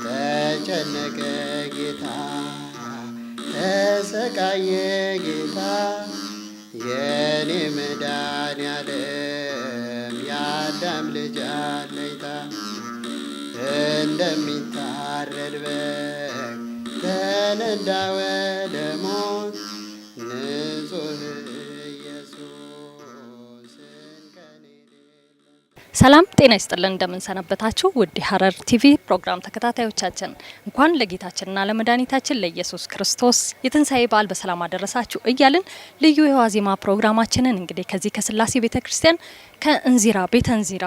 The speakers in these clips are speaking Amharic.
ተጨነቀ ጌታ ተሰቃየ ጌታ የኔ መድኃኒዓለም የአዳም ልጅ አለኝታ እንደሚታረድ በግ ተነዳ ወደ ሞት ንጹሕ ኢየሱስ ከኔ ሰላም ጤና ይስጥልን። እንደምንሰነበታችሁ ውድ ሐረር ቲቪ ፕሮግራም ተከታታዮቻችን እንኳን ለጌታችንና ለመድኃኒታችን ለኢየሱስ ክርስቶስ የትንሣኤ በዓል በሰላም አደረሳችሁ እያልን ልዩ የዋዜማ ፕሮግራማችንን እንግዲህ ከዚህ ከስላሴ ቤተክርስቲያን ከእንዚራ ቤተ እንዚራ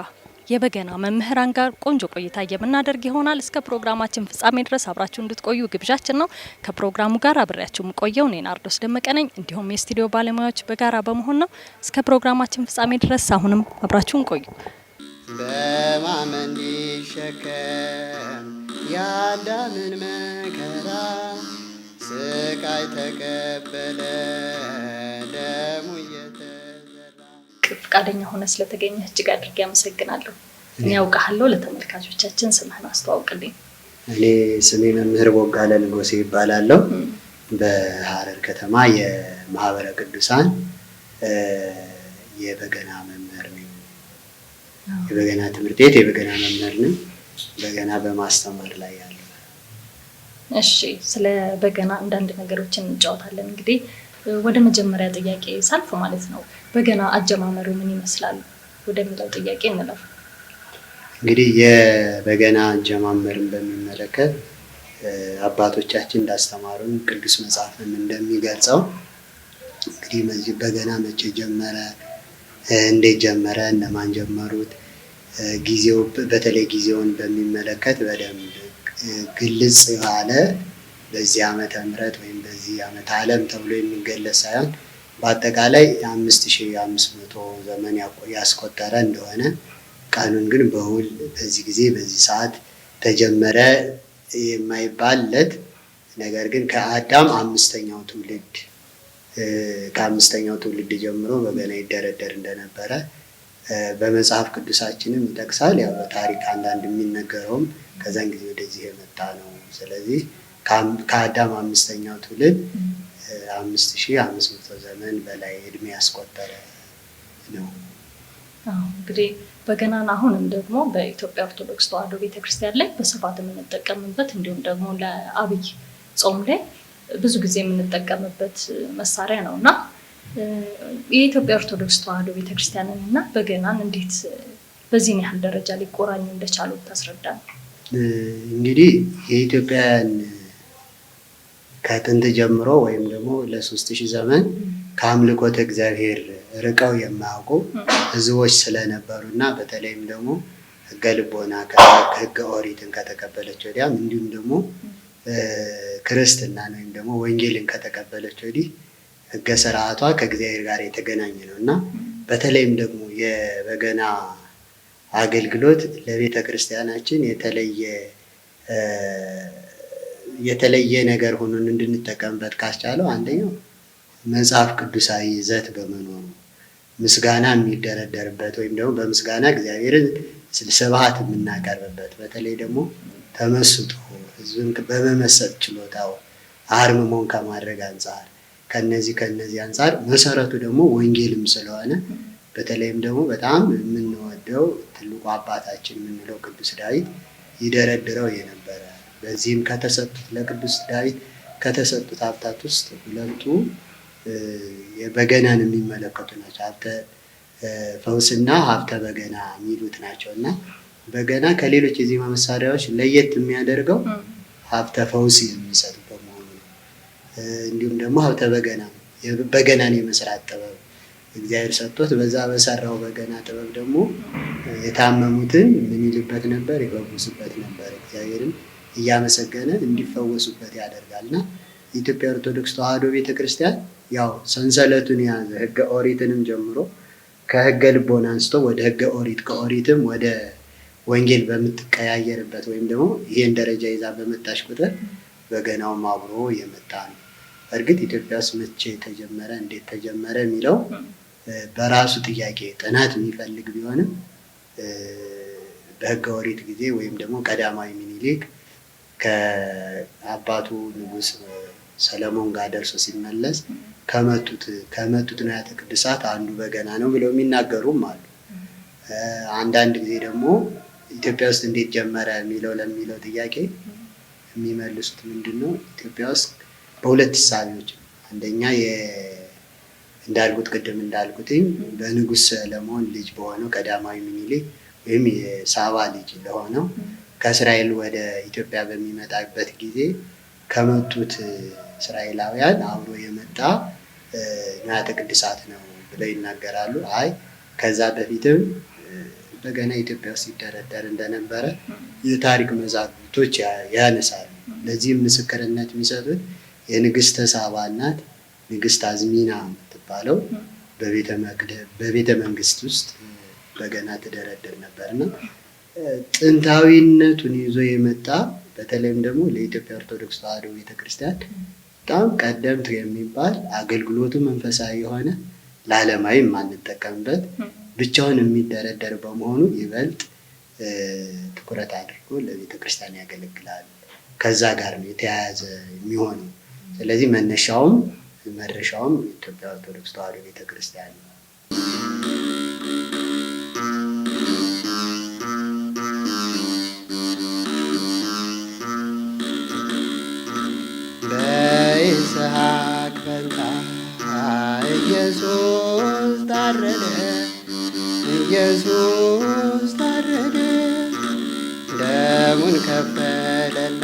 የበገና መምህራን ጋር ቆንጆ ቆይታ የምናደርግ ይሆናል። እስከ ፕሮግራማችን ፍጻሜ ድረስ አብራችሁ እንድትቆዩ ግብዣችን ነው። ከፕሮግራሙ ጋር አብሬያችሁ የምቆየው እኔ ናርዶስ ደመቀ ነኝ። እንዲሁም የስቱዲዮ ባለሙያዎች በጋራ በመሆን ነው። እስከ ፕሮግራማችን ፍጻሜ ድረስ አሁንም አብራችሁን ቆዩ። በማመን ሊሸከም የአዳምን መከራ ስቃይ ተቀበለ ደሙ እየተዘራ። ፈቃደኛ ሆነ ስለተገኘ እጅግ አድርጌ አመሰግናለሁ። እኔ ያውቃለሁ፣ ለተመልካቾቻችን ስምህን አስተዋውቅልኝ። እኔ ስሜ መምህር ቦጋለ ንጎሴ ይባላለሁ። በሐረር ከተማ የማህበረ ቅዱሳን የበገና መምህር ነኝ። የበገና ትምህርት ቤት የበገና መምህር ነኝ። በገና በማስተማር ላይ ያለው። እሺ፣ ስለ በገና አንዳንድ ነገሮችን እንጫወታለን። እንግዲህ ወደ መጀመሪያ ጥያቄ ሳልፍ ማለት ነው በገና አጀማመሩ ምን ይመስላል ወደሚለው ጥያቄ እንለፍ። እንግዲህ የበገና አጀማመርን በሚመለከት አባቶቻችን እንዳስተማሩን ቅዱስ መጽሐፍም እንደሚገልጸው እንግዲህ በገና መቼ ጀመረ፣ እንዴት ጀመረ፣ እነማን ጀመሩት፣ ጊዜው በተለይ ጊዜውን በሚመለከት በደንብ ግልጽ ያለ በዚህ ዓመተ ምህረት ወይም በዚህ ዓመተ ዓለም ተብሎ የሚገለጽ ሳይሆን በአጠቃላይ 5500 ዘመን ያስቆጠረ እንደሆነ ቀኑን ግን በውል በዚህ ጊዜ በዚህ ሰዓት ተጀመረ የማይባልለት ነገር ግን ከአዳም ከአምስተኛው ትውልድ ጀምሮ በገና ይደረደር እንደነበረ በመጽሐፍ ቅዱሳችንም ይጠቅሳል። ያው በታሪክ አንዳንድ የሚነገረውም ከዛን ጊዜ ወደዚህ የመጣ ነው። ስለዚህ ከአዳም አምስተኛው ትውልድ 5500 ዘመን በላይ እድሜ ያስቆጠረ ነው። እንግዲህ በገናን አሁንም ደግሞ በኢትዮጵያ ኦርቶዶክስ ተዋሕዶ ቤተክርስቲያን ላይ በስፋት የምንጠቀምበት እንዲሁም ደግሞ ለአብይ ጾም ላይ ብዙ ጊዜ የምንጠቀምበት መሳሪያ ነው እና የኢትዮጵያ ኦርቶዶክስ ተዋሕዶ ቤተክርስቲያንን እና በገናን እንዴት በዚህን ያህል ደረጃ ሊቆራኙ እንደቻሉ ታስረዳል? እንግዲህ የኢትዮጵያን ከጥንት ጀምሮ ወይም ደግሞ ለ3000 ዘመን ከአምልኮተ እግዚአብሔር ርቀው የማያውቁ ሕዝቦች ስለነበሩ እና በተለይም ደግሞ ሕገ ልቦና ከሕገ ኦሪትን ከተቀበለች ወዲያም እንዲሁም ደግሞ ክርስትናን ወይም ደግሞ ወንጌልን ከተቀበለች ወዲህ ሕገ ስርዓቷ ከእግዚአብሔር ጋር የተገናኘ ነው እና በተለይም ደግሞ የበገና አገልግሎት ለቤተ ክርስቲያናችን የተለየ ነገር ሆኖን እንድንጠቀምበት ካስቻለው አንደኛው መጽሐፍ ቅዱሳዊ ይዘት በመኖሩ ምስጋና የሚደረደርበት ወይም ደግሞ በምስጋና እግዚአብሔርን ስብሐት የምናቀርብበት በተለይ ደግሞ ተመስጦ ህዝብን በመመሰጥ ችሎታው አርምሞን ከማድረግ አንጻር ከነዚህ አንጻር መሰረቱ ደግሞ ወንጌልም ስለሆነ በተለይም ደግሞ በጣም የምንወደው ትልቁ አባታችን የምንለው ቅዱስ ዳዊት ይደረድረው የነበረ በዚህም ለቅዱስ ዳዊት ከተሰጡት ሀብታት ውስጥ ሁለቱ የበገናን የሚመለከቱ ናቸው። ሀብተ ፈውስና ሀብተ በገና የሚሉት ናቸው እና በገና ከሌሎች የዜማ መሳሪያዎች ለየት የሚያደርገው ሀብተ ፈውስ የሚሰጥ በመሆኑ ነው። እንዲሁም ደግሞ ሀብተ በገናን የመስራት ጥበብ እግዚአብሔር ሰጥቶት በዛ በሰራው በገና ጥበብ ደግሞ የታመሙትን ምን ይልበት ነበር? ይፈውስበት ነበር። እግዚአብሔርን እያመሰገነ እንዲፈወሱበት ያደርጋልና የኢትዮጵያ ኦርቶዶክስ ተዋሕዶ ቤተክርስቲያን ያው ሰንሰለቱን የያዘ ሕገ ኦሪትንም ጀምሮ ከሕገ ልቦና አንስቶ ወደ ሕገ ኦሪት ከኦሪትም ወደ ወንጌል በምትቀያየርበት ወይም ደግሞ ይሄን ደረጃ ይዛ በመጣሽ ቁጥር በገናውም አብሮ የመጣ ነው። እርግጥ ኢትዮጵያ ውስጥ መቼ ተጀመረ፣ እንዴት ተጀመረ የሚለው በራሱ ጥያቄ ጥናት የሚፈልግ ቢሆንም በሕገ ኦሪት ጊዜ ወይም ደግሞ ቀዳማዊ ምኒልክ ከአባቱ ንጉሥ ሰለሞን ጋር ደርሶ ሲመለስ ከመቱት ንዋያተ ቅድሳት አንዱ በገና ነው ብለው የሚናገሩም አሉ። አንዳንድ ጊዜ ደግሞ ኢትዮጵያ ውስጥ እንዴት ጀመረ ለሚለው ጥያቄ የሚመልሱት ምንድን ነው? ኢትዮጵያ ውስጥ በሁለት እሳቤዎች፣ አንደኛ ቅድም እንዳልኩትኝ በንጉሥ ሰለሞን ልጅ በሆነው ቀዳማዊ ምኒልክ ወይም የሳባ ልጅ ለሆነው ከእስራኤል ወደ ኢትዮጵያ በሚመጣበት ጊዜ ከመጡት እስራኤላውያን አብሮ የመጣ ንዋያተ ቅድሳት ነው ብለው ይናገራሉ። አይ ከዛ በፊትም በገና ኢትዮጵያ ውስጥ ሲደረደር እንደነበረ የታሪክ መዛግብቶች ያነሳሉ። ለዚህም ምስክርነት የሚሰጡት የንግስተ ሳባ እናት ንግስት አዝሚና የምትባለው በቤተ መንግስት ውስጥ በገና ትደረድር ነበርና ጥንታዊነቱን ይዞ የመጣ በተለይም ደግሞ ለኢትዮጵያ ኦርቶዶክስ ተዋሕዶ ቤተክርስቲያን በጣም ቀደምት የሚባል አገልግሎቱ መንፈሳዊ የሆነ ለዓለማዊ የማንጠቀምበት ብቻውን የሚደረደር በመሆኑ ይበልጥ ትኩረት አድርጎ ለቤተክርስቲያን ያገለግላል። ከዛ ጋር ነው የተያያዘ የሚሆነው። ስለዚህ መነሻውም መድረሻውም ኢትዮጵያ ኦርቶዶክስ ተዋሕዶ ቤተክርስቲያን ነው። በይስሐቅ ፈንታ ኢየሱስ ታረደ፣ ኢየሱስ ታረደ፣ ደሙን ከፈለና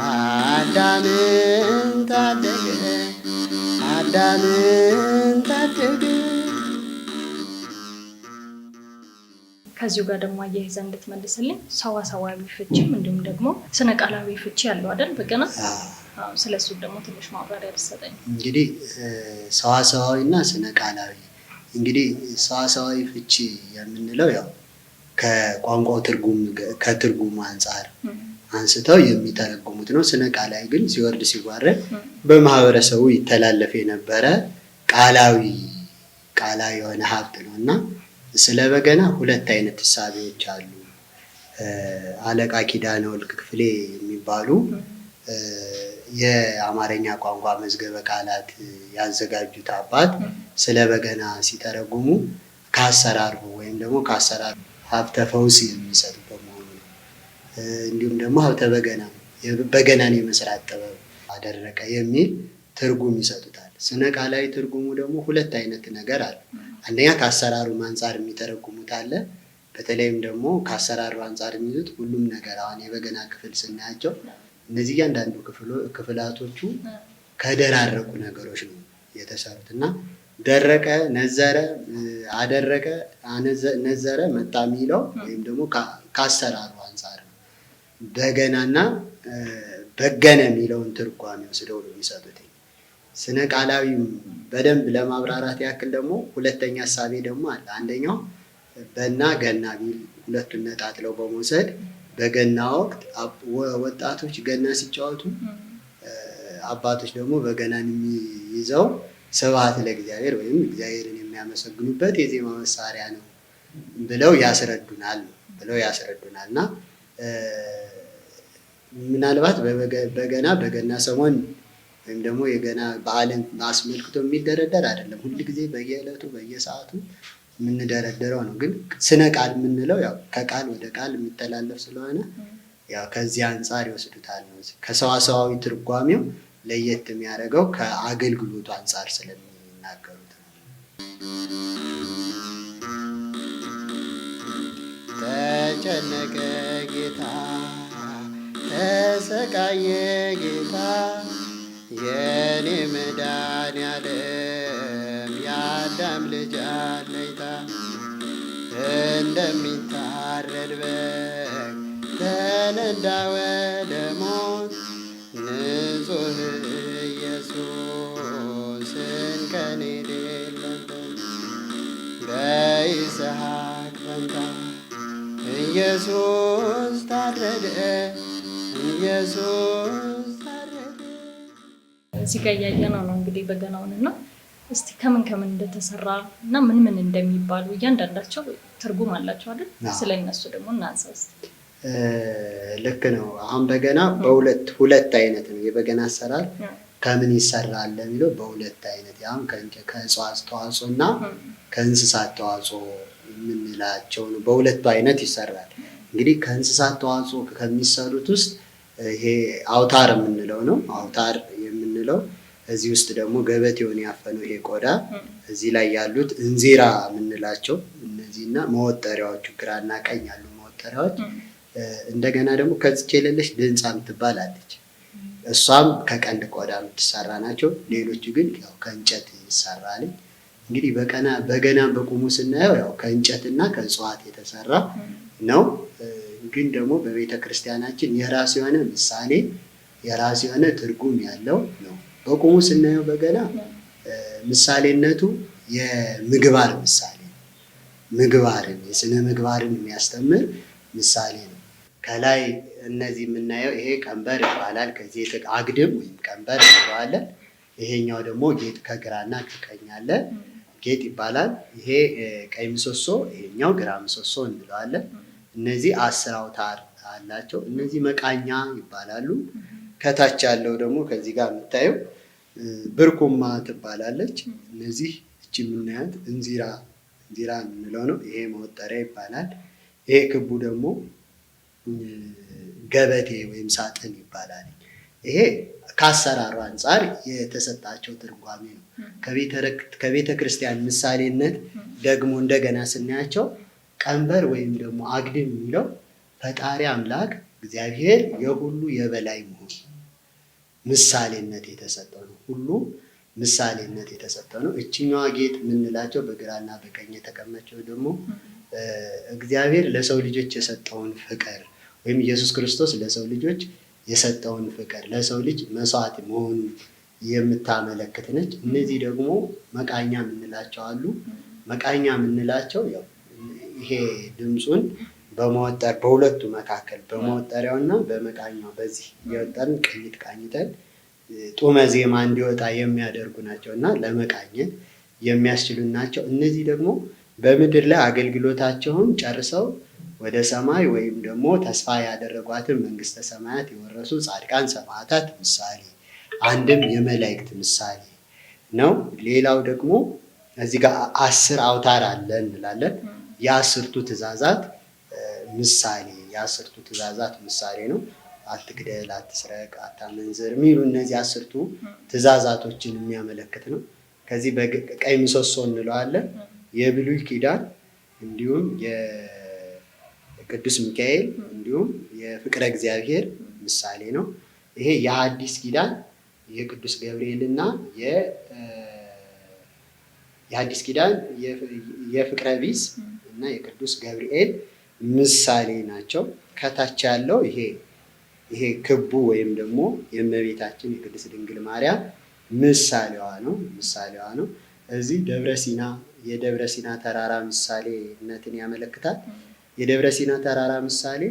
አዳምን ታደገ፣ አዳምን ታደገ። ከዚሁ ጋር ደግሞ አያይዘህ እንድትመልስልኝ ሰዋሰዋዊ ፍቺም እንዲሁም ደግሞ ስነ ቃላዊ ፍቺ ያለው አይደል በገና? ስለሱ ደግሞ ትንሽ ማብራሪያ ብትሰጠኝ። እንግዲህ ሰዋሰዋዊ እና ስነ ቃላዊ፣ እንግዲህ ሰዋሰዋዊ ፍቺ የምንለው ያው ከቋንቋው ከትርጉሙ አንጻር አንስተው የሚተረጉሙት ነው። ስነ ቃላዊ ግን ሲወርድ ሲዋረድ በማህበረሰቡ ይተላለፍ የነበረ ቃላዊ የሆነ ሀብት ነው እና ስለ በገና ሁለት አይነት እሳቤዎች አሉ። አለቃ ኪዳነ ወልቅ ክፍሌ የሚባሉ የአማርኛ ቋንቋ መዝገበ ቃላት ያዘጋጁት አባት ስለ በገና ሲተረጉሙ ከአሰራሩ ወይም ደግሞ ከአሰራሩ ሀብተ ፈውስ የሚሰጡ በመሆኑ ነው። እንዲሁም ደግሞ ሀብተ በገናን የመስራት ጥበብ አደረቀ የሚል ትርጉም ይሰጡታል። ስነ ቃላዊ ትርጉሙ ደግሞ ሁለት አይነት ነገር አለ። አንደኛ ከአሰራሩ አንጻር የሚተረጉሙት አለ። በተለይም ደግሞ ከአሰራሩ አንጻር የሚሉት ሁሉም ነገር አሁን የበገና ክፍል ስናያቸው እነዚህ እያንዳንዱ ክፍላቶቹ ከደራረቁ ነገሮች ነው የተሰሩት እና ደረቀ፣ ነዘረ፣ አደረቀ፣ ነዘረ መጣ የሚለው ወይም ደግሞ ከአሰራሩ አንጻር ነው። በገናና በገነ የሚለውን ትርጓሜ ወስደው ነው የሚሰጡት። ስነ ቃላዊ በደንብ ለማብራራት ያክል ደግሞ ሁለተኛ ሀሳቤ ደግሞ አለ። አንደኛው በና ገና ቢል ሁለቱን ነጣጥለው በመውሰድ በገና ወቅት ወጣቶች ገና ሲጫወቱ፣ አባቶች ደግሞ በገናን የሚይዘው ስብሐት ለእግዚአብሔር ወይም እግዚአብሔርን የሚያመሰግኑበት የዜማ መሳሪያ ነው ብለው ያስረዱናል እና ምናልባት በገና በገና ሰሞን ወይም ደግሞ የገና በዓልን አስመልክቶ የሚደረደር አይደለም። ሁል ጊዜ በየዕለቱ በየሰዓቱ የምንደረደረው ነው። ግን ስነ ቃል የምንለው ያው ከቃል ወደ ቃል የሚተላለፍ ስለሆነ ያው ከዚህ አንጻር ይወስዱታል ነው። ከሰዋሰዋዊ ትርጓሜው ለየት የሚያደርገው ከአገልግሎቱ አንጻር ስለሚናገሩት ነው። ተጨነቀ ጌታ፣ ተሰቃየ ጌታ፣ የኔ መድኃኒዓለም የአዳም ልጅ አለኝታ፣ እንደሚታረድ በግ ተነዳ ወደ ሞት፣ ንጹሕ ኢየሱስን ከኔ የሌለበት፣ በይስሐቅ ፈንታ ኢየሱስ ታረደ፣ ኢየሱስ ታረደ። እዚህ ጋር እያየነው ነው እንግዲህ በገናውን እና እስቲ ከምን ከምን እንደተሰራ እና ምን ምን እንደሚባሉ እያንዳንዳቸው ትርጉም አላቸው አይደል? ስለነሱ ደግሞ እናንሳ እስቲ። ልክ ነው። አሁን በገና በሁለት አይነት ነው የበገና አሰራር። ከምን ይሰራል ለሚለው በሁለት አይነት ያም ከእጽዋት ተዋጽኦ እና ከእንስሳት ተዋጽኦ የምንላቸው ነው። በሁለቱ አይነት ይሰራል። እንግዲህ ከእንስሳት ተዋጽኦ ከሚሰሩት ውስጥ ይሄ አውታር የምንለው ነው። አውታር የምንለው እዚህ ውስጥ ደግሞ ገበቴውን ያፈነው ይሄ ቆዳ፣ እዚህ ላይ ያሉት እንዚራ የምንላቸው እነዚህና መወጠሪያዎቹ ግራና ቀኝ ያሉ መወጠሪያዎች። እንደገና ደግሞ ከዚች የሌለች ድንጻ የምትባል አለች። እሷም ከቀንድ ቆዳ የምትሰራ ናቸው። ሌሎቹ ግን ያው ከእንጨት ይሰራል። እንግዲህ በገና በቁሙ ስናየው ያው ከእንጨትና ከእጽዋት የተሰራ ነው። ግን ደግሞ በቤተ ክርስቲያናችን የራሱ የሆነ ምሳሌ የራሱ የሆነ ትርጉም ያለው ነው። በቁሙ ስናየው በገና ምሳሌነቱ የምግባር ምሳሌ ነው። ምግባርን የስነ ምግባርን የሚያስተምር ምሳሌ ነው። ከላይ እነዚህ የምናየው ይሄ ቀንበር ይባላል። ከዚህ አግድም ወይም ቀንበር እንለዋለን። ይሄኛው ደግሞ ጌጥ ከግራና ከቀኝ አለ፣ ጌጥ ይባላል። ይሄ ቀይ ምሰሶ፣ ይሄኛው ግራ ምሰሶ እንለዋለን። እነዚህ 10 አውታር አላቸው። እነዚህ መቃኛ ይባላሉ። ከታች ያለው ደግሞ ከዚህ ጋር የምታየው ብርኩማ ትባላለች። እነዚህ እቺ የምናያት እንዚራ የምንለው ነው። ይሄ መወጠሪያ ይባላል። ይሄ ክቡ ደግሞ ገበቴ ወይም ሳጥን ይባላል። ይሄ ከአሰራሩ አንጻር የተሰጣቸው ትርጓሜ ነው። ከቤተ ክርስቲያን ምሳሌነት ደግሞ እንደገና ስናያቸው ቀንበር ወይም ደግሞ አግድም የሚለው ፈጣሪ አምላክ እግዚአብሔር የሁሉ የበላይ መሆን ምሳሌነት የተሰጠው ነው። ሁሉ ምሳሌነት የተሰጠው ነው። እችኛዋ ጌጥ የምንላቸው በግራና በቀኝ የተቀመጠው ደግሞ እግዚአብሔር ለሰው ልጆች የሰጠውን ፍቅር ወይም ኢየሱስ ክርስቶስ ለሰው ልጆች የሰጠውን ፍቅር ለሰው ልጅ መስዋዕት መሆኑን የምታመለክት ነች። እነዚህ ደግሞ መቃኛ የምንላቸው አሉ። መቃኛ የምንላቸው ያው ይሄ ድምፁን በመወጠር በሁለቱ መካከል በመወጠሪያውና በመቃኛው በዚህ የወጠርን ቅኝት ቃኝተን ጡመ ዜማ እንዲወጣ የሚያደርጉ ናቸው እና ለመቃኘት የሚያስችሉ ናቸው። እነዚህ ደግሞ በምድር ላይ አገልግሎታቸውን ጨርሰው ወደ ሰማይ ወይም ደግሞ ተስፋ ያደረጓትን መንግስተ ሰማያት የወረሱ ጻድቃን ሰማዕታት ምሳሌ፣ አንድም የመላእክት ምሳሌ ነው። ሌላው ደግሞ እዚህ ጋር 10 አውታር አለ እንላለን። የ10ቱ ትእዛዛት ምሳሌ የ10ቱ ትእዛዛት ምሳሌ ነው። አትግደል፣ አትስረቅ፣ አታመንዝር የሚሉ እነዚህ 10ቱ ትእዛዛቶችን የሚያመለክት ነው። ከዚህ ቀይ ምሰሶ እንለዋለን። የብሉይ ኪዳን እንዲሁም የቅዱስ ሚካኤል እንዲሁም የፍቅረ እግዚአብሔር ምሳሌ ነው። ይሄ የሐዲስ ኪዳን የቅዱስ ገብርኤልና የሐዲስ ኪዳን የፍቅረ ቢጽ እና የቅዱስ ገብርኤል ምሳሌ ናቸው። ከታች ያለው ይሄ ክቡ ወይም ደግሞ የእመቤታችን የቅድስት ድንግል ማርያም ምሳሌዋ ነው። እዚህ የደብረ ሲና ተራራ ምሳሌነትን ያመለክታል። የደብረ ሲና ተራራ ምሳሌ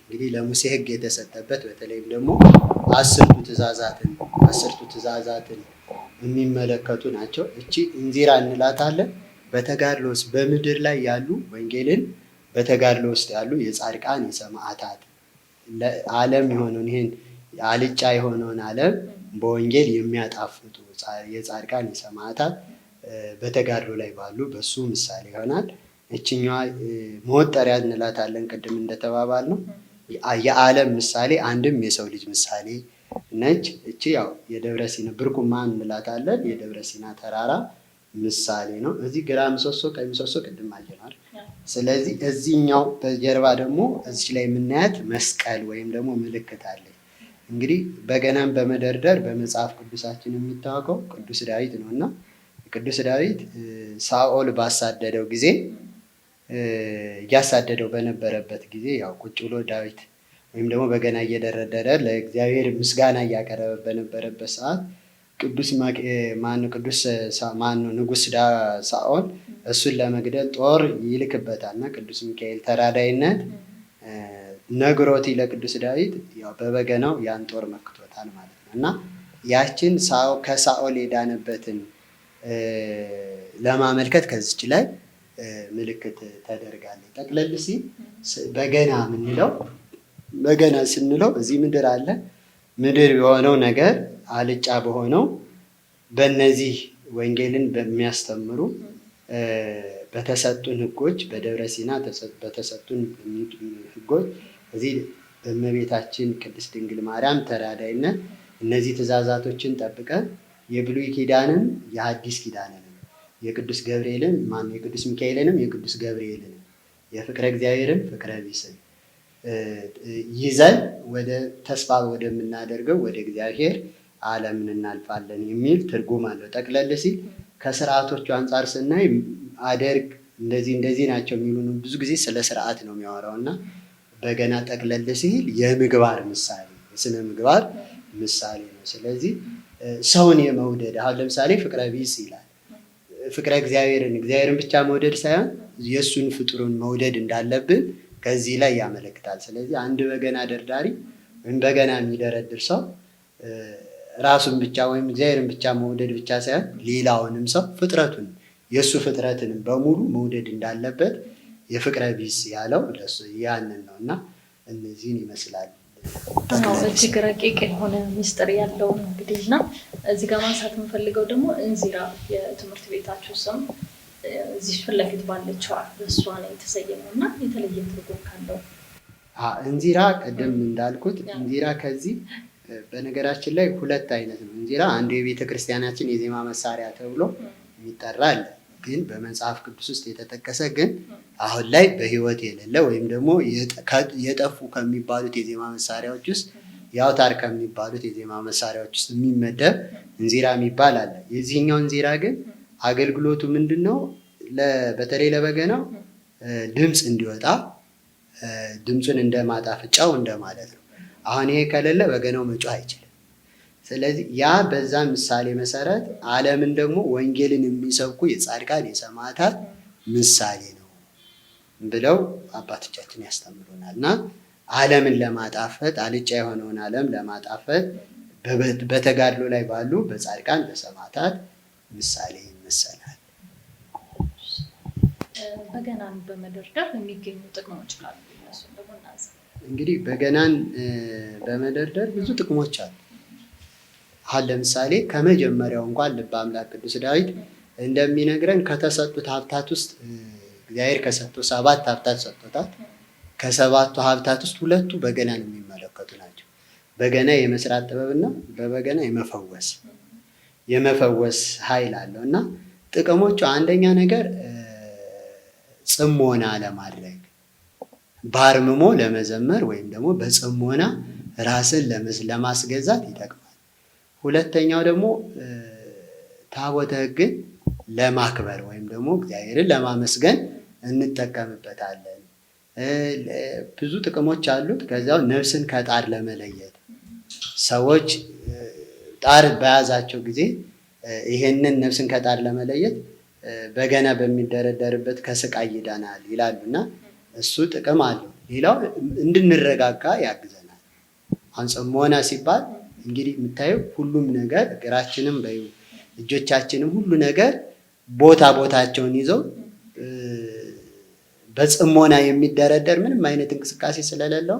እንግዲህ ለሙሴ ሕግ የተሰጠበት በተለይም ደግሞ 10ቱ ትእዛዛትን የሚመለከቱ ናቸው። እቺ እንዚራ እንላታለን። በተጋድሎ ውስጥ በምድር ላይ ያሉ ወንጌልን በተጋድሎ ውስጥ ያሉ የጻድቃን የሰማዕታት ዓለም የሆነውን ይህን አልጫ የሆነውን ዓለም በወንጌል የሚያጣፍጡ የጻድቃን የሰማዕታት በተጋድሎ ላይ ባሉ በሱ ምሳሌ ይሆናል። እችኛዋ መወጠሪያ እንላታለን። ቅድም እንደተባባል ነው የዓለም ምሳሌ አንድም የሰው ልጅ ምሳሌ ነች። እቺ ያው የደብረ ሲና ብርኩማ እንላታለን። የደብረ ሲና ተራራ ምሳሌ ነው። እዚህ ግራ ምሰሶ ቀኝ ምሰሶ ቅድም አየናል። ስለዚህ እዚህኛው በጀርባ ደግሞ እዚህ ላይ የምናያት መስቀል ወይም ደግሞ ምልክት አለ። እንግዲህ በገናም በመደርደር በመጽሐፍ ቅዱሳችን የሚታወቀው ቅዱስ ዳዊት ነው እና ቅዱስ ዳዊት ሳኦል ባሳደደው ጊዜ እያሳደደው በነበረበት ጊዜ ያው ቁጭ ብሎ ዳዊት ወይም ደግሞ በገና እየደረደረ ለእግዚአብሔር ምስጋና እያቀረበ በነበረበት ሰዓት ንጉስ ሳኦል እሱን ለመግደል ጦር ይልክበታል እና ቅዱስ ሚካኤል ተራዳይነት ነግሮት ለቅዱስ ዳዊት ያው በበገናው ያን ጦር መክቶታል ማለት ነው እና ያችን ከሳኦል የዳነበትን ለማመልከት ከዚች ላይ ምልክት ተደርጋለች። ጠቅለል ሲል በገና የምንለው በገና ስንለው እዚህ ምድር አለ። ምድር የሆነው ነገር አልጫ በሆነው በእነዚህ ወንጌልን በሚያስተምሩ በተሰጡን ሕጎች በደብረ ሲና በተሰጡን ሕጎች እዚህ በእመቤታችን ቅድስት ድንግል ማርያም ተራዳይነት እነዚህ ትእዛዛቶችን ጠብቀን የብሉይ ኪዳንን የሐዲስ ኪዳንን የቅዱስ ገብርኤልን የቅዱስ ሚካኤልንም የቅዱስ ገብርኤልንም የፍቅረ እግዚአብሔርን ፍቅረ ቢስን ይዘን ወደ ተስፋ ወደምናደርገው ወደ እግዚአብሔር ዓለምን እናልፋለን የሚል ትርጉም አለው። ጠቅለል ሲል ከስርዓቶቹ አንጻር ስናይ አደርግ እንደዚህ ናቸው የሚሉን ብዙ ጊዜ ስለ ስርዓት ነው የሚያወራው እና በገና ጠቅለል ሲል የምግባር ምሳሌ የስነ ምግባር ምሳሌ ነው። ስለዚህ ሰውን የመውደድ አሁን ለምሳሌ ፍቅረ ቢስ ይላል። ፍቅረ እግዚአብሔርን ብቻ መውደድ ሳይሆን የእሱን ፍጡሩን መውደድ እንዳለብን ከዚህ ላይ ያመለክታል። ስለዚህ አንድ በገና ደርዳሪ ወይም በገና የሚደረድር ሰው ራሱን ብቻ ወይም እግዚአብሔርን ብቻ መውደድ ብቻ ሳይሆን ሌላውንም ሰው ፍጥረቱን የእሱ ፍጥረትንም በሙሉ መውደድ እንዳለበት የፍቅረ ቢስ ያለው ያንን ነው እና እነዚህን ይመስላል። እጅግ ረቂቅ የሆነ ሚስጥር ያለው እንግዲህ እና እዚህ ጋር ማንሳት የምፈልገው ደግሞ እንዚራ የትምህርት ቤታችሁ ስም እዚህ ፊት ለፊት ባለችው በእሷ ነው የተሰየመው እና የተለየ ትርጉም ካለው እንዚራ ቀደም እንዳልኩት እንዚራ ከዚህ በነገራችን ላይ ሁለት አይነት ነው። እንዚራ አንዱ የቤተ ክርስቲያናችን የዜማ መሳሪያ ተብሎ የሚጠራ አለ። ግን በመጽሐፍ ቅዱስ ውስጥ የተጠቀሰ ግን አሁን ላይ በሕይወት የሌለ ወይም ደግሞ የጠፉ ከሚባሉት የዜማ መሳሪያዎች ውስጥ የአውታር ከሚባሉት የዜማ መሳሪያዎች ውስጥ የሚመደብ እንዚራ የሚባል አለ። የዚህኛው እንዚራ ግን አገልግሎቱ ምንድን ነው? በተለይ ለበገናው ድምፅ እንዲወጣ ድምፁን እንደ ማጣፍጫው እንደማለት ነው። አሁን ይሄ ከሌለ በገናው መጮህ አይችልም። ስለዚህ ያ በዛ ምሳሌ መሰረት ዓለምን ደግሞ ወንጌልን የሚሰብኩ የጻድቃን የሰማዕታት ምሳሌ ነው ብለው አባቶቻችን ያስተምሩናል። እና ዓለምን ለማጣፈጥ አልጫ የሆነውን ዓለም ለማጣፈጥ በተጋድሎ ላይ ባሉ በጻድቃን በሰማዕታት ምሳሌ ይመሰላል። በገናን በመደርደር የሚገኙ ጥቅሞች ካሉ እነሱን ደግሞ እናንሳ። እንግዲህ በገናን በመደርደር ብዙ ጥቅሞች አሉ። አሁን ለምሳሌ ከመጀመሪያው እንኳን ልበ አምላክ ቅዱስ ዳዊት እንደሚነግረን ከተሰጡት ሀብታት ውስጥ እግዚአብሔር ከሰጠው 7 ሀብታት ሰጥቶታል። ከ7ቱ ሀብታት ውስጥ 2ቱ በገናን የሚመለከቱ ናቸው። በገና የመስራት ጥበብና በበገና የመፈወስ ኃይል አለው እና ጥቅሞቹ አንደኛ ነገር ጽሞና ለማድረግ በአርምሞ ለመዘመር ወይም ደግሞ በጽሞና ራስን ለማስገዛት ይጠቅማል። ሁለተኛው ደግሞ ታቦተ ሕግን ለማክበር ወይም ደግሞ እግዚአብሔርን ለማመስገን እንጠቀምበታለን። ብዙ ጥቅሞች አሉት። ከዚያው ነፍስን ከጣር ለመለየት ሰዎች ጣር በያዛቸው ጊዜ ይሄንን ነፍስን ከጣር ለመለየት በገና በሚደረደርበት ከስቃይ ይዳናል ይላሉ እና እሱ ጥቅም አለው። ሌላው እንድንረጋጋ ያግዘናል። አሁን ጽሞና ሲባል እንግዲህ የምታየው ሁሉም ነገር እግራችንም እጆቻችንም ሁሉ ነገር ቦታቸውን ይዘው በጽሞና የሚደረደር ምንም አይነት እንቅስቃሴ ስለሌለው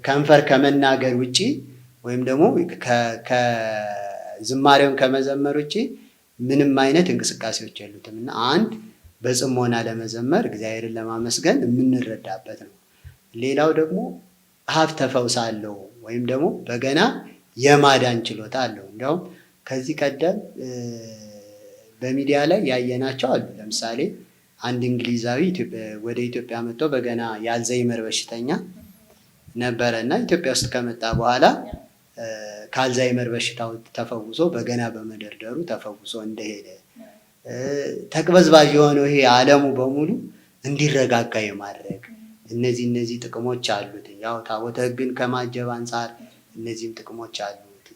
ከንፈር ከመናገር ውጪ ወይም ደግሞ ከዝማሬውን ከመዘመር ውጪ ምንም አይነት እንቅስቃሴዎች የሉትም እና አንድ በጽሞና ለመዘመር እግዚአብሔርን ለማመስገን የምንረዳበት ነው። ሌላው ደግሞ ሀብተ ፈውስ አለው ወይም ደግሞ በገና የማዳን ችሎታ አለው። እንዲያውም ከዚህ ቀደም በሚዲያ ላይ ያየናቸው አሉ። ለምሳሌ አንድ እንግሊዛዊ ወደ ኢትዮጵያ መጥቶ በገና የአልዛይመር በሽተኛ ነበረ እና ኢትዮጵያ ውስጥ ከመጣ በኋላ ከአልዛይመር በሽታው ተፈውሶ በገና በመደርደሩ ተፈውሶ እንደሄደ ተቅበዝባዥ የሆነው ይሄ ዓለሙ በሙሉ እንዲረጋጋ የማድረግ እነዚህ ጥቅሞች አሉት። ያው ታቦተ ሕግን ከማጀብ አንጻር እነዚህም ጥቅሞች አሉት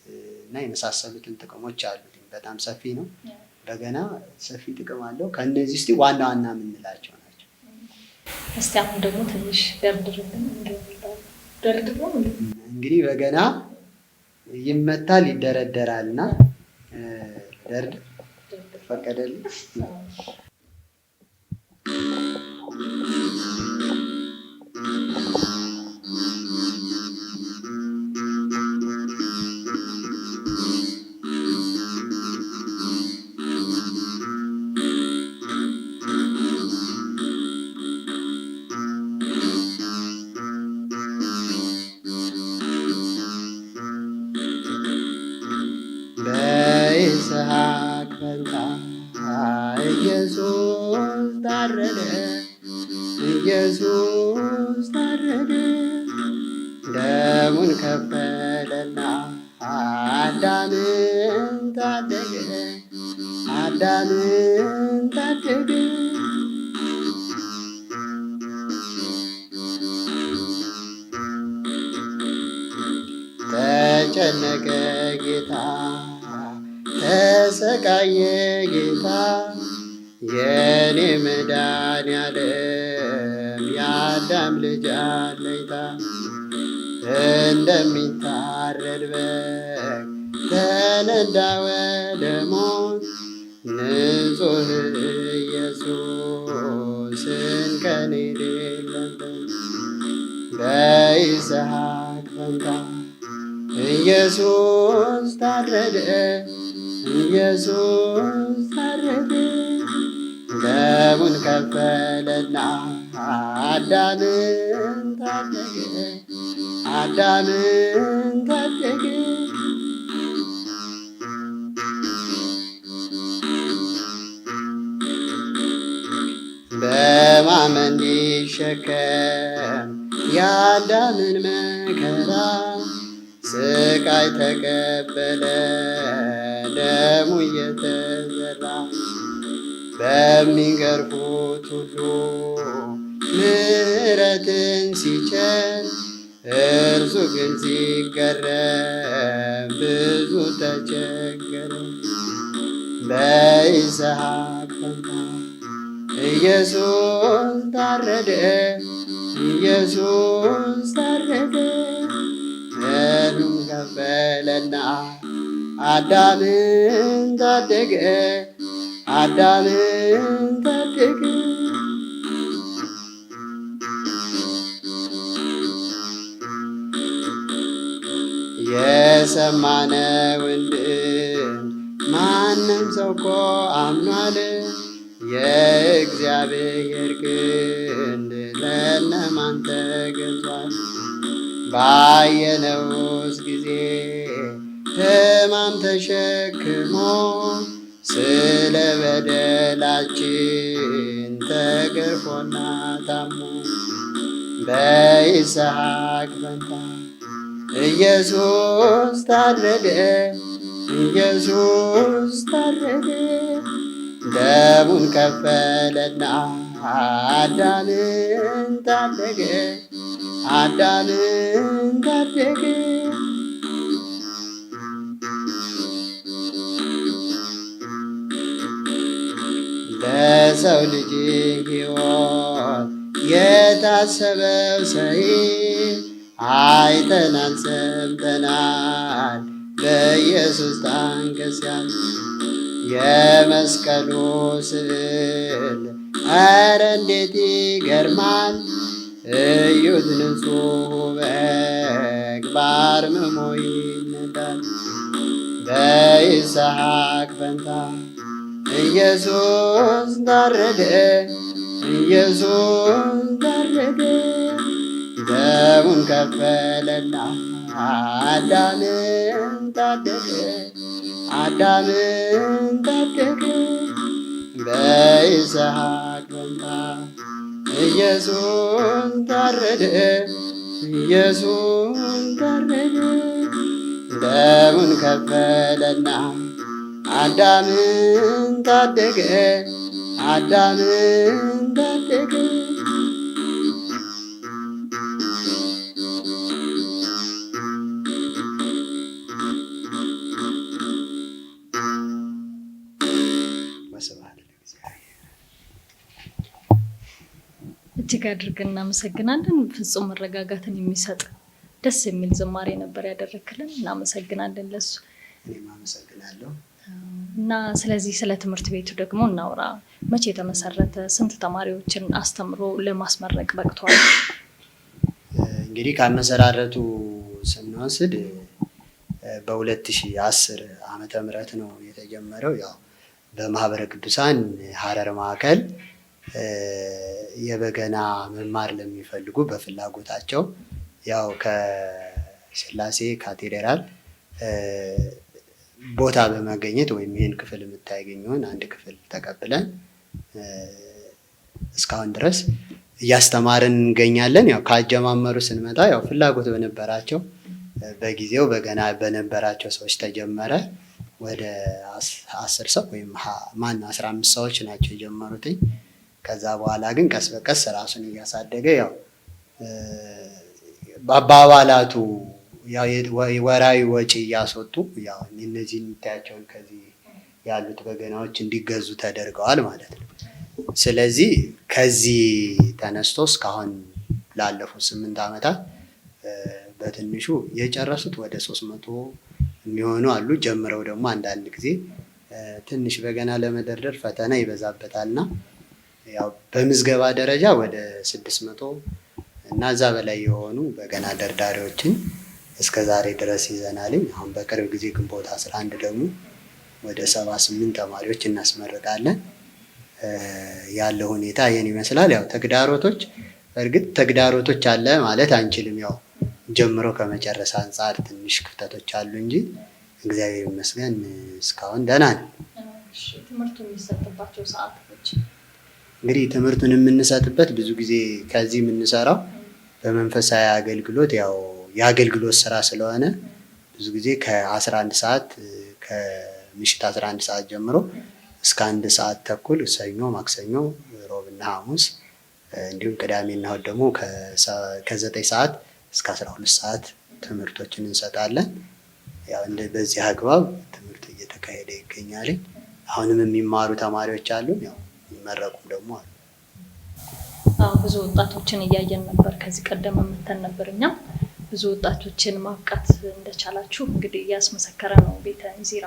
እና የመሳሰሉትን ጥቅሞች አሉት። በጣም ሰፊ ነው። በገና ሰፊ ጥቅም አለው። ከእነዚህ ውስጥ ዋና የምንላቸው ናቸው። እስቲ አሁን ደግሞ ትንሽ ደርድሩልን። እንግዲህ በገና ይመታል ይደረደራል እና ደርድር ፈቀደልኝ። በይስሐቅ ፈንታ ኢየሱስ ታረደ፣ ኢየሱስ ታረደ። ደሙን ከፈለና አዳምን ታደገ፣ አዳምን ታደገ። ተጨነቀ ጌታ ተሰቃየ ጌታ የኔ መድኃኒዓለም የአዳም ልጅ አለኝታ። እንደሚታረድ በግ ተነዳ ወደ ሞት ንጹሕ ኢየሱስን ከኔ የሌለበት በይስሐቅ ፈንታ ኢየሱስ ታረደ፣ ኢየሱስ ታረደ። ደሙን ከፈለና አዳምን ታደገ፣ አዳምን ታደገ። በማመን እንዲሸከም የአዳምን መከራ ስቃይ ተቀበለ ደሙ እየተዘራ። በሚገርፉት ሁሉ ምሕረትን ሲቸር እርሱ ግን ሲገረም ብዙ ተቸገረ። በይስሐቅ ፈንታ ኢየሱስ ታረደ፣ ኢየሱስ ታረደ። ደሙን ከፈለና አዳምን ታደገ፣ አዳምን ታደገ። የሰማነውን ድምፅ ማንም ሰው እኮ አምኗል። የእግዚአብሔር ክንድ ለእነማን ተገልጿል? ባየነውስ ጊዜ ሕማም ተሸክሞ ስለ በደላችን ተገርፎና ታሞ በይስሐቅ ፈንታ ኢየሱስ ታረደ፣ ኢየሱስ ታረደ። ደሙን ከፈለና አዳምን ታደገ፣ አዳምን ታደገ። ለሰው ልጅ ሕይወት የታሰበው ሰይፍ አይተናል ሰምተናል በኢየሱስ ታንገሥያል። የመስቀሉ ስዕል ኧረ እንዴት ይገርማል! እዩት ንጹሕ በግ በአርምሞ ይነዳል። በይስሐቅ ፈንታ ኢየሱስ ታረደ፣ ኢየሱስ ታረደ። ደሙን ከፈለና አዳምን ታደገ፣ አዳምን ታደገ። በይስሐቅ ፈንታ ኢየሱስ ታረደ፣ ኢየሱስ ታረደ። ደሙን ከፈለና አዳምን ታደገ፣ አዳምን ታደገ። እጅግ አድርገን እናመሰግናለን። ፍጹም መረጋጋትን የሚሰጥ ደስ የሚል ዝማሬ ነበር ያደረክልን። እናመሰግናለን ለሱ። እኔም አመሰግናለሁ። እና ስለዚህ ስለ ትምህርት ቤቱ ደግሞ እናውራ። መቼ የተመሰረተ? ስንት ተማሪዎችን አስተምሮ ለማስመረቅ በቅቷል? እንግዲህ ካመሰራረቱ ስንወስድ በ2010 ዓመተ ምህረት ነው የተጀመረው። ያው በማህበረ ቅዱሳን ሀረር ማዕከል የበገና መማር ለሚፈልጉ በፍላጎታቸው ያው ከስላሴ ካቴድራል ቦታ በማገኘት ወይም ይህን ክፍል የምታገኘውን አንድ ክፍል ተቀብለን እስካሁን ድረስ እያስተማርን እንገኛለን። ያው ካጀማመሩ ስንመጣ ያው ፍላጎት በነበራቸው በጊዜው በገና በነበራቸው ሰዎች ተጀመረ። ወደ 10 ሰው ወይም 15 ሰዎች ናቸው የጀመሩት። ከዛ በኋላ ግን ቀስ በቀስ ራሱን እያሳደገ ያው በአባላቱ ያው ወራዊ ወጪ እያስወጡ ያው እነዚህ የምታያቸውን ከዚህ ያሉት በገናዎች እንዲገዙ ተደርገዋል ማለት ነው። ስለዚህ ከዚህ ተነስቶ እስካሁን ላለፉት 8 ዓመታት በትንሹ የጨረሱት ወደ 300 የሚሆኑ አሉ። ጀምረው ደግሞ አንዳንድ ጊዜ ትንሽ በገና ለመደርደር ፈተና ይበዛበታልና ያው በምዝገባ ደረጃ ወደ 600 እና እዛ በላይ የሆኑ በገና ደርዳሪዎችን እስከ ዛሬ ድረስ ይዘናልኝ። አሁን በቅርብ ጊዜ ግንቦት 11 ደግሞ ወደ 78 ተማሪዎች እናስመርቃለን። ያለው ሁኔታ ይህን ይመስላል። ያው ተግዳሮቶች፣ እርግጥ ተግዳሮቶች አለ ማለት አንችልም። ያው ጀምሮ ከመጨረስ አንጻር ትንሽ ክፍተቶች አሉ እንጂ እግዚአብሔር ይመስገን እስካሁን ደህና ነው። ትምህርቱ የሚሰጥባቸው ሰዓቶች እንግዲህ ትምህርቱን የምንሰጥበት ብዙ ጊዜ ከዚህ የምንሰራው በመንፈሳዊ አገልግሎት ያው የአገልግሎት ስራ ስለሆነ ብዙ ጊዜ ከ11 ሰዓት ከምሽት 11 ሰዓት ጀምሮ እስከ 1 ሰዓት ተኩል ሰኞ፣ ማክሰኞ፣ ሮብና ሐሙስ እንዲሁም ቅዳሜና እሑድ ደግሞ ከ9 ሰዓት እስከ 12 ሰዓት ትምህርቶችን እንሰጣለን። ያው በዚህ አግባብ ትምህርት እየተካሄደ ይገኛል። አሁንም የሚማሩ ተማሪዎች አሉ፣ ያው የሚመረቁም ደግሞ አሉ። ብዙ ወጣቶችን እያየን ነበር። ከዚህ ቀደም መተን ነበር። እኛ ብዙ ወጣቶችን ማብቃት እንደቻላችሁ እንግዲህ እያስመሰከረ ነው ቤተ እንዚራ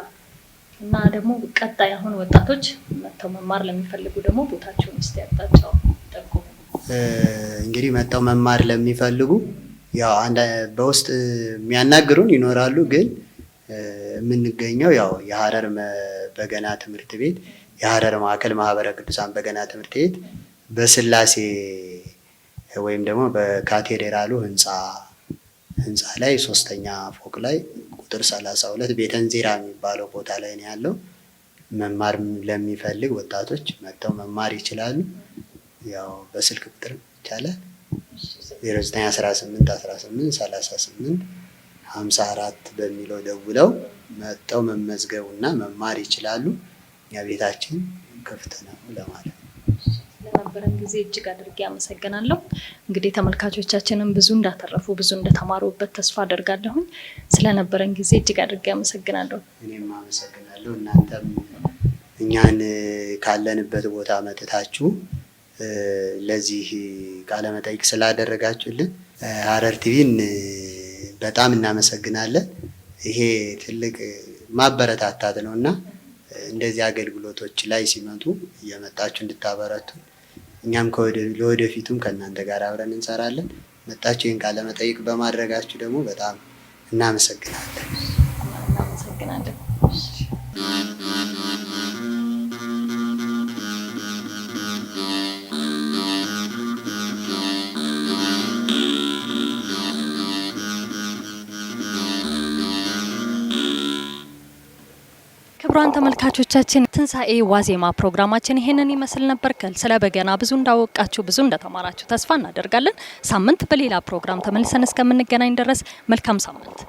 እና ደግሞ ቀጣይ አሁን ወጣቶች መተው መማር ለሚፈልጉ ደግሞ ቦታቸውን እስቲ ያጣጫው ጠቁሙ። እንግዲህ መተው መማር ለሚፈልጉ ያው በውስጥ የሚያናግሩን ይኖራሉ። ግን የምንገኘው ያው የሀረር በገና ትምህርት ቤት የሀረር ማዕከል ማህበረ ቅዱሳን በገና ትምህርት ቤት በስላሴ ወይም ደግሞ በካቴድራሉ ህንፃ ላይ 3ኛ ፎቅ ላይ ቁጥር 32 ቤተ እንዚራ የሚባለው ቦታ ላይ ነው ያለው። መማር ለሚፈልግ ወጣቶች መጥተው መማር ይችላሉ። ያው በስልክ ቁጥር ይቻላል 0918183854 በሚለው ደውለው መጥተው መመዝገቡና መማር ይችላሉ። ቤታችን ክፍት ነው ለማለት ነው። ስለነበረን ጊዜ እጅግ አድርጌ አመሰግናለሁ። እንግዲህ ተመልካቾቻችንን ብዙ እንዳተረፉ ብዙ እንደተማሩበት ተስፋ አደርጋለሁኝ። ስለነበረን ጊዜ እጅግ አድርጌ አመሰግናለሁ። እኔም አመሰግናለሁ። እናንተም እኛን ካለንበት ቦታ መጥታችሁ ለዚህ ቃለ መጠይቅ ስላደረጋችሁልን ሀረር ቲቪን በጣም እናመሰግናለን። ይሄ ትልቅ ማበረታታት ነውና እንደዚህ አገልግሎቶች ላይ ሲመጡ እየመጣችሁ እንድታበረቱ እኛም ለወደፊቱም ከእናንተ ጋር አብረን እንሰራለን። መጣችሁ ይህን ቃለ መጠይቅ በማድረጋችሁ ደግሞ በጣም እናመሰግናለን። እናመሰግናለን። ክቡራን ተመልካቾቻችን ትንሣኤ ዋዜማ ፕሮግራማችን ይሄንን ይመስል ነበር። ስለ በገና ብዙ እንዳወቃችሁ ብዙ እንደተማራችሁ ተስፋ እናደርጋለን። ሳምንት በሌላ ፕሮግራም ተመልሰን እስከምንገናኝ ድረስ መልካም ሳምንት